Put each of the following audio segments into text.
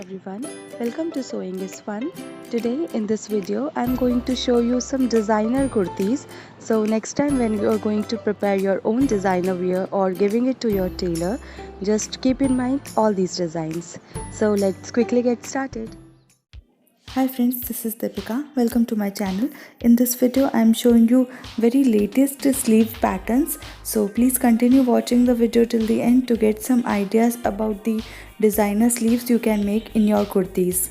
everyone, welcome to Sewing is Fun. Today in this video I'm going to show you some designer kurtis. So next time when you are going to prepare your own designer wear or giving it to your tailor, just keep in mind all these designs. So let's quickly get started. Hi friends, this is Deepika. Welcome to my channel. In this video I am showing you very latest sleeve patterns. So please continue watching the video till the end to get some ideas about the designer sleeves you can make in your kurtis.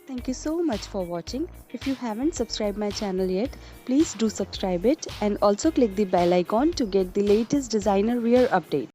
Thank you so much for watching. If you haven't subscribed my channel yet, please do subscribe it and also click the bell icon to get the latest designer wear update.